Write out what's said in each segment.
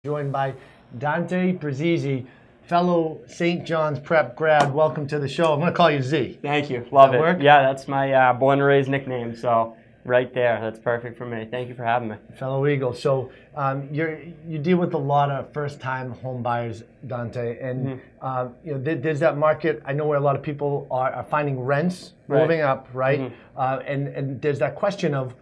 Joined by Dante Bruzzese, fellow St. John's Prep grad. Welcome to the show. I'm going to call you Z. Thank you. Love it. Work? Yeah, that's my born and raised nickname. So right there, that's perfect for me. Thank you for having me. Fellow Eagle. So you deal with a lot of first-time home buyers, Dante, and there's that market. I know where a lot of people are finding rents moving up, right? And there's that question of,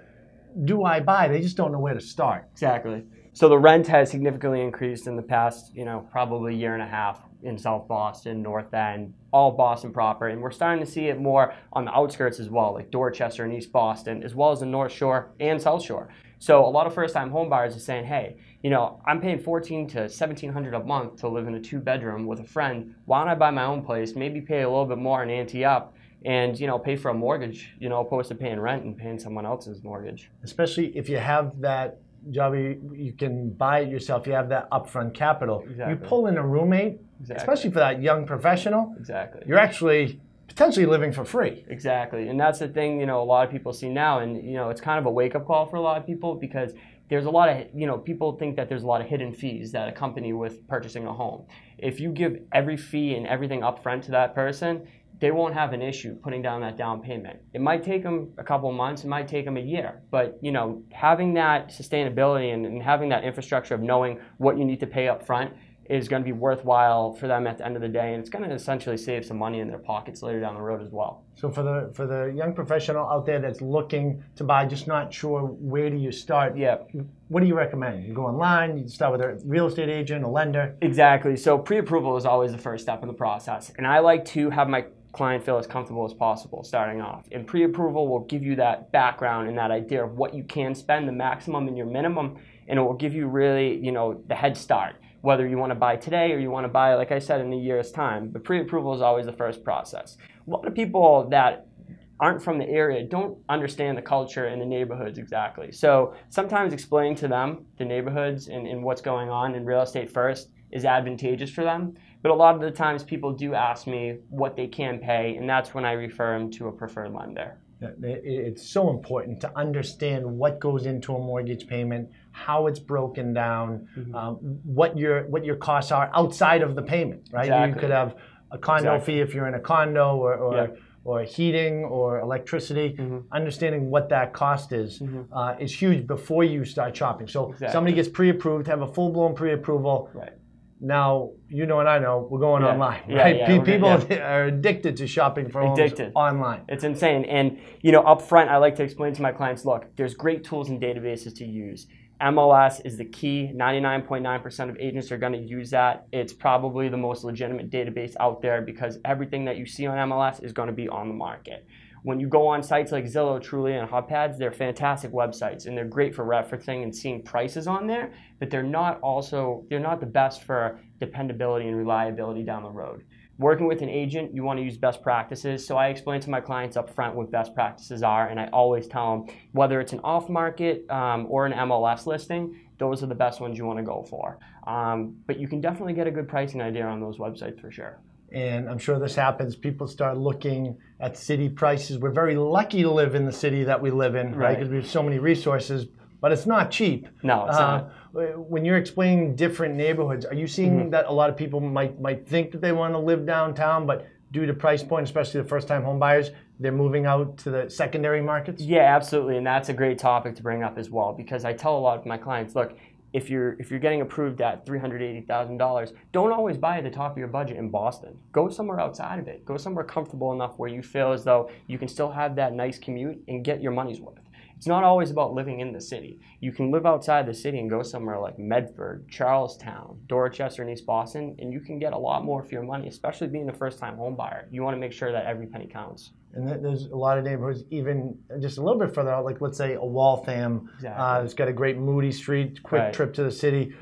do I buy? They just don't know where to start. Exactly. So the rent has significantly increased in the past, probably year and a half in South Boston, North End, all Boston proper. And we're starting to see it more on the outskirts as well, like Dorchester and East Boston, as well as the North Shore and South Shore. So a lot of first-time home buyers are saying, hey, I'm paying $1,400 to $1,700 a month to live in a two-bedroom with a friend. Why don't I buy my own place, maybe pay a little bit more and ante up, and pay for a mortgage, opposed to paying rent and paying someone else's mortgage. Especially if you have that job, you can buy it yourself. You have that upfront capital. Exactly. You pull in a roommate, especially for that young professional. Exactly. You're actually potentially living for free. Exactly, and that's the thing. A lot of people see now, and it's kind of a wake-up call for a lot of people because there's a lot of people think that there's a lot of hidden fees that accompany with purchasing a home. If you give every fee and everything upfront to that person, they won't have an issue putting down that down payment. It might take them a couple of months, it might take them a year, but having that sustainability and having that infrastructure of knowing what you need to pay up front is going to be worthwhile for them at the end of the day, and it's going to essentially save some money in their pockets later down the road as well. So for the young professional out there that's looking to buy, just not sure where do you start, what do you recommend? You go online, you start with a real estate agent, a lender? Exactly. So pre-approval is always the first step in the process, and I like to have my client feel as comfortable as possible starting off. And pre-approval will give you that background and that idea of what you can spend, the maximum and your minimum, and it will give you really, the head start, whether you want to buy today or you want to buy, like I said, in a year's time. But pre-approval is always the first process. A lot of people that aren't from the area don't understand the culture and the neighborhoods exactly. So sometimes explaining to them the neighborhoods and what's going on in real estate first is advantageous for them. But a lot of the times people do ask me what they can pay, and that's when I refer them to a preferred lender. It's so important to understand what goes into a mortgage payment, how it's broken down, what your costs are outside of the payment, right? Exactly. You could have a condo fee if you're in a condo or heating or electricity. Understanding what that cost is huge before you start shopping. So somebody gets pre-approved, have a full-blown pre-approval. Right. Now, and I know, we're going online, right? People are addicted to shopping for homes online. It's insane. And, up front, I like to explain to my clients, look, there's great tools and databases to use. MLS is the key. 99.9% of agents are going to use that. It's probably the most legitimate database out there because everything that you see on MLS is going to be on the market. When you go on sites like Zillow, Trulia, and HubPads, they're fantastic websites, and they're great for referencing and seeing prices on there, but they're not the best for dependability and reliability down the road. Working with an agent, you want to use best practices, so I explain to my clients up front what best practices are, and I always tell them whether it's an off-market or an MLS listing, those are the best ones you want to go for. But you can definitely get a good pricing idea on those websites for sure. And I'm sure this happens. People start looking at city prices. We're very lucky to live in the city that we live in, right? Because we have so many resources, but it's not cheap. No, it's not. When you're explaining different neighborhoods, are you seeing that a lot of people might think that they want to live downtown, but due to price point, especially the first-time home buyers, they're moving out to the secondary markets? Yeah, absolutely, and that's a great topic to bring up as well because I tell a lot of my clients, look, if you're getting approved at $380,000, don't always buy at the top of your budget in Boston. Go somewhere outside of it. Go somewhere comfortable enough where you feel as though you can still have that nice commute and get your money's worth. It's not always about living in the city. You can live outside the city and go somewhere like Medford, Charlestown, Dorchester, and East Boston, and you can get a lot more for your money, especially being a first-time home buyer. You want to make sure that every penny counts. And there's a lot of neighborhoods, even just a little bit further out, like let's say a Waltham. It's got a great Moody Street, quick trip to the city.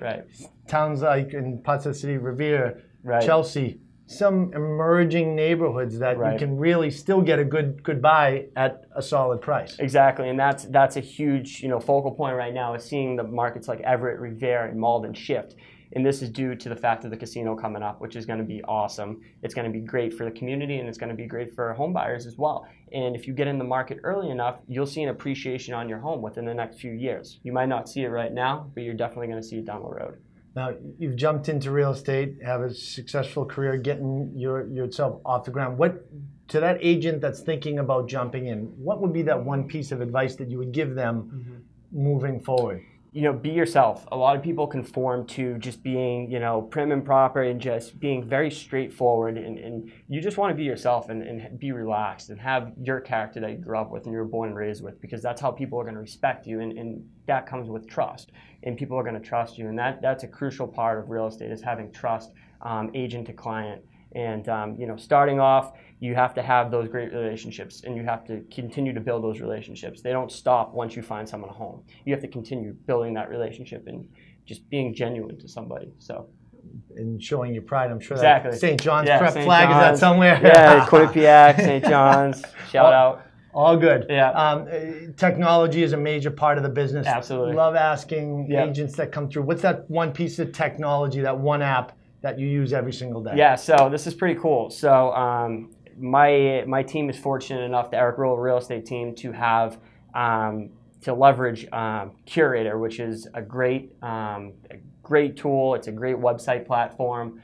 Towns like in parts of the city, Revere, Chelsea, some emerging neighborhoods that you can really still get a good buy at a solid price. Exactly, and that's a huge focal point right now is seeing the markets like Everett, Revere, and Malden shift. And this is due to the fact of the casino coming up, which is going to be awesome. It's going to be great for the community, and it's going to be great for home buyers as well. And if you get in the market early enough, you'll see an appreciation on your home within the next few years. You might not see it right now, but you're definitely going to see it down the road. Now, you've jumped into real estate, have a successful career getting yourself off the ground. What, to that agent that's thinking about jumping in, what would be that one piece of advice that you would give them moving forward? Be yourself. A lot of people conform to just being, prim and proper and just being very straightforward. And you just want to be yourself and be relaxed and have your character that you grew up with and you were born and raised with, because that's how people are going to respect you. And that comes with trust. And people are going to trust you. And that's a crucial part of real estate, is having trust, agent to client. And, starting off, you have to have those great relationships, and you have to continue to build those relationships. They don't stop once you find someone a home. You have to continue building that relationship and just being genuine to somebody. So, and showing your pride, I'm sure. Exactly. That St. John's St. flag, is that somewhere? Yeah, Quinnipiac, St. John's, shout out. All good. Yeah. Technology is a major part of the business. Absolutely. Love asking agents that come through, what's that one piece of technology, that one app that you use every single day? Yeah, so this is pretty cool. So my team is fortunate enough, the Eric Roll Real Estate team, to have to leverage Curator, which is a great tool. It's a great website platform.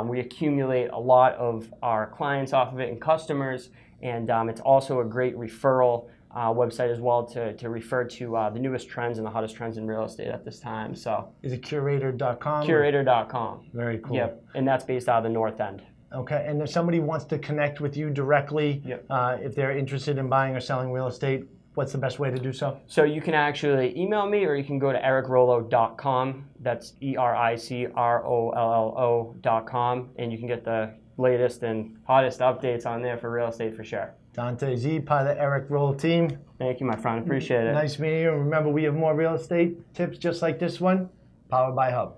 We accumulate a lot of our clients off of it and customers, and it's also a great referral website as well to refer to the newest trends and the hottest trends in real estate at this time. So, is it curator.com? Curator.com. Very cool. Yep, and that's based out of the North End. Okay, and if somebody wants to connect with you directly, if they're interested in buying or selling real estate, what's the best way to do so? So you can actually email me, or you can go to ericrollo.com. That's ERICROLLO.com, and you can get the latest and hottest updates on there for real estate for sure. Dante Z, part of the Eric Roll team. Thank you, my friend. Appreciate it. Nice meeting you. Remember, we have more real estate tips just like this one, powered by Hub.